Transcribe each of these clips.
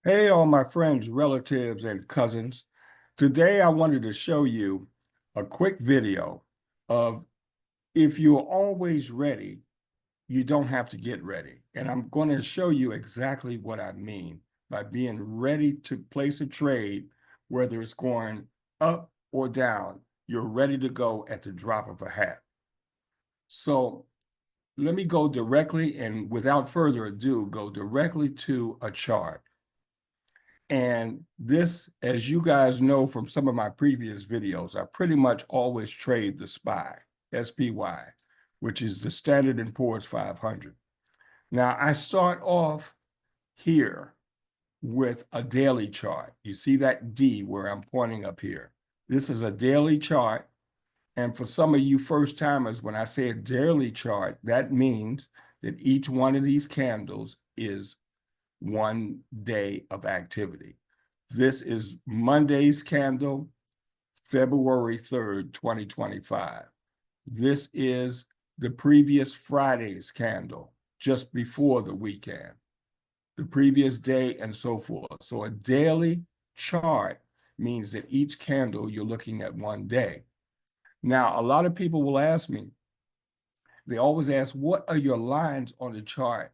Hey, all my friends, relatives, and cousins. Today, I wanted to show you a quick video of if you're always ready, you don't have to get ready. And I'm going to show you exactly what I mean by being ready to place a trade, whether it's going up or down. You're ready to go at the drop of a hat. So let me go directly and without further ado, go directly to a chart. And this, as you guys know from some of my previous videos, I pretty much always trade the SPY, which is the Standard & Poor's 500. Now, I start off here with a daily chart. You see that D where I'm pointing up here. This is a daily chart. And for some of you first timers, when I say a daily chart, that means that each one of these candles is 1 day of activity. This is Monday's candle, February 3rd, 2025. This is the previous Friday's candle, just before the weekend, the previous day, and so forth. So a daily chart means that each candle you're looking at 1 day. Now, a lot of people will ask me, they always ask, what are your lines on the chart?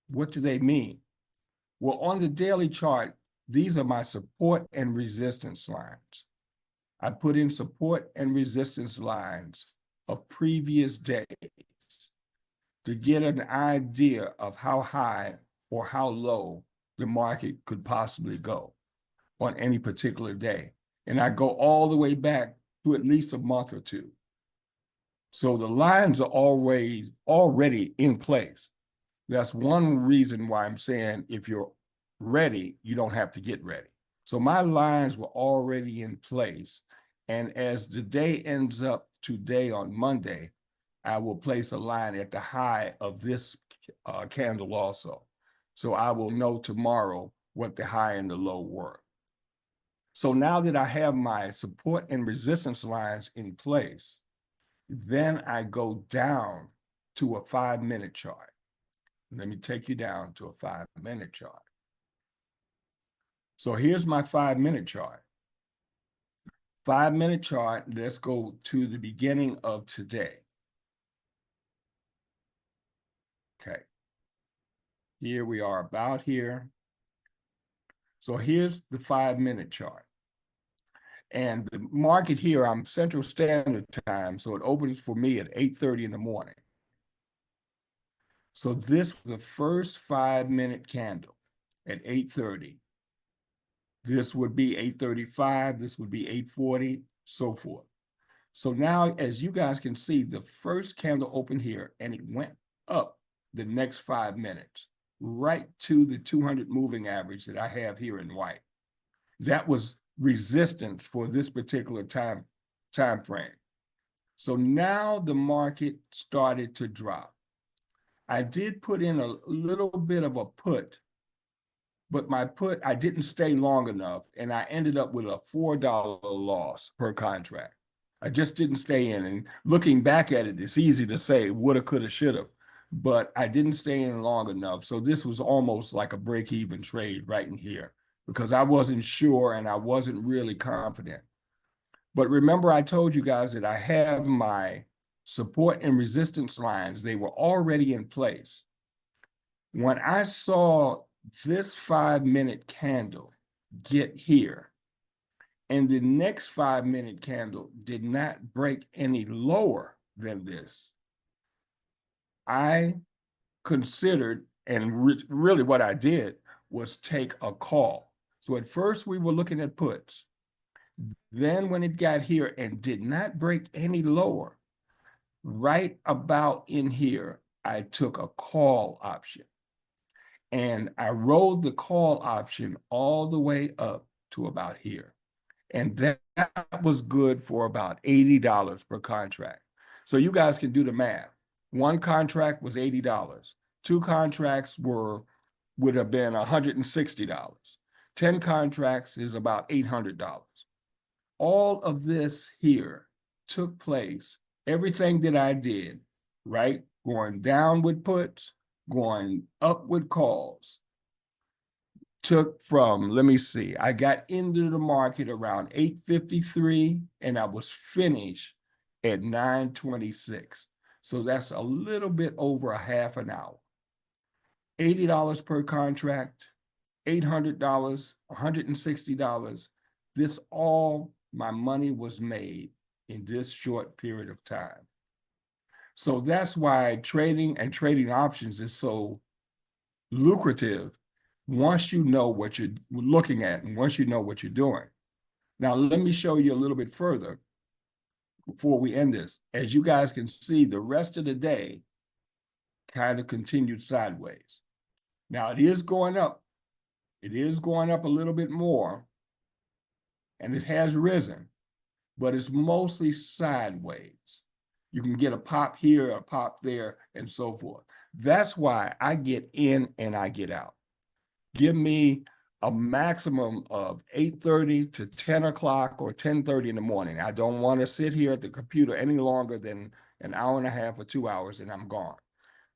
What do they mean? Well, on the daily chart, these are my support and resistance lines. I put in support and resistance lines of previous days to get an idea of how high or how low the market could possibly go on any particular day. And I go all the way back to at least a month or two. So the lines are already in place. That's one reason why I'm saying if you're ready, you don't have to get ready. So my lines were already in place. And as the day ends up today on Monday, I will place a line at the high of this candle also. So I will know tomorrow what the high and the low were. So now that I have my support and resistance lines in place, then I go down to a 5-minute chart. Let me take you down to a 5-minute chart. So here's my 5-minute chart. 5-minute chart, let's go to the beginning of today. Okay. Here we are about here. So here's the 5-minute chart. And the market here, I'm Central Standard Time, so it opens for me at 8:30 in the morning. So this was the first 5-minute candle at 8:30. This would be 8:35, this would be 8:40, so forth. So now, as you guys can see, the first candle opened here and it went up the next 5 minutes, right to the 200 moving average that I have here in white. That was resistance for this particular time frame. So now the market started to drop. I did put in a little bit of a put, but my put, I didn't stay long enough, and I ended up with a $4 loss per contract. I just didn't stay in. And looking back at it, it's easy to say woulda, coulda, shoulda, but I didn't stay in long enough. So this was almost like a break-even trade right in here because I wasn't sure and I wasn't really confident. But remember, I told you guys that I have my support and resistance lines. They were already in place. When I saw this 5-minute candle get here, and the next 5-minute candle did not break any lower than this, I considered, and really what I did was take a call. So at first we were looking at puts. Then when it got here and did not break any lower, right about in here, I took a call option. And I rolled the call option all the way up to about here. And that was good for about $80 per contract. So you guys can do the math. One contract was $80. Two contracts would have been $160. 10 contracts is about $800. All of this here took place, everything that I did, right? Going down with puts, going up with calls. took from, let me see, I got into the market around 8:53 and I was finished at 9:26. So that's a little bit over a half an hour. $80 per contract, $800, $160. This all my money was made in this short period of time. So that's why trading and trading options is so lucrative once you know what you're looking at and once you know what you're doing. Now, let me show you a little bit further before we end this. As you guys can see, the rest of the day kind of continued sideways. Now, it is going up. It is going up a little bit more, and it has risen, but it's mostly sideways. You can get a pop here, a pop there, and so forth. That's why I get in and I get out. Give me a maximum of 8:30 to 10 o'clock or 10:30 in the morning. I don't want to sit here at the computer any longer than an hour and a half or 2 hours, and I'm gone.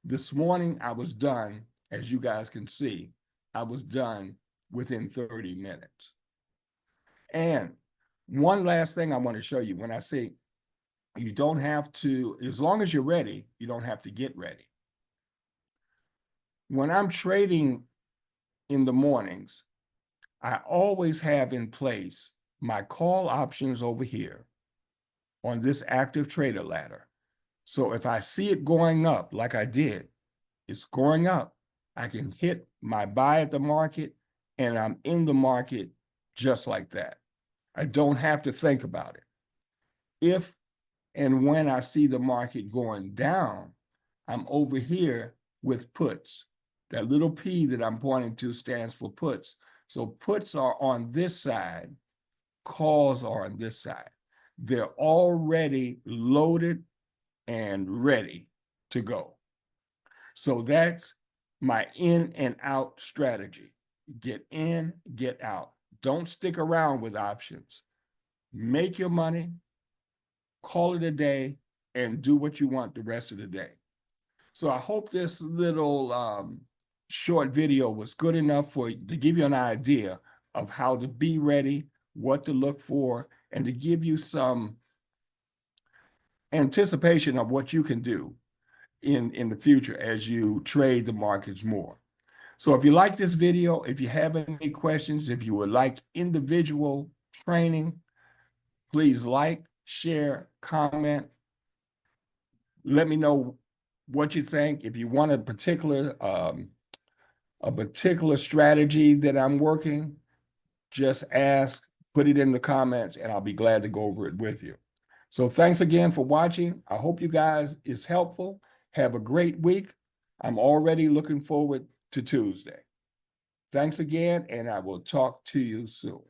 This morning, I was done, as you guys can see, I was done within 30 minutes. And one last thing I want to show you, when I say you don't have to, as long as you're ready, you don't have to get ready. When I'm trading in the mornings, I always have in place my call options over here on this active trader ladder. So if I see it going up like I did, it's going up, I can hit my buy at the market and I'm in the market just like that. I don't have to think about it. If and when I see the market going down, I'm over here with puts. That little P that I'm pointing to stands for puts. So puts are on this side, calls are on this side. They're already loaded and ready to go. So that's my in and out strategy. Get in, get out. Don't stick around with options. Make your money, call it a day, and do what you want the rest of the day. So I hope this little short video was good enough to give you an idea of how to be ready, what to look for, and to give you some anticipation of what you can do in the future as you trade the markets more. So if you like this video, if you have any questions, if you would like individual training, please like, share, comment. Let me know what you think. If you want a particular strategy that I'm working, just ask, put it in the comments, and I'll be glad to go over it with you. So thanks again for watching. I hope you guys is helpful. Have a great week. I'm already looking forward to Tuesday. Thanks again, and I will talk to you soon.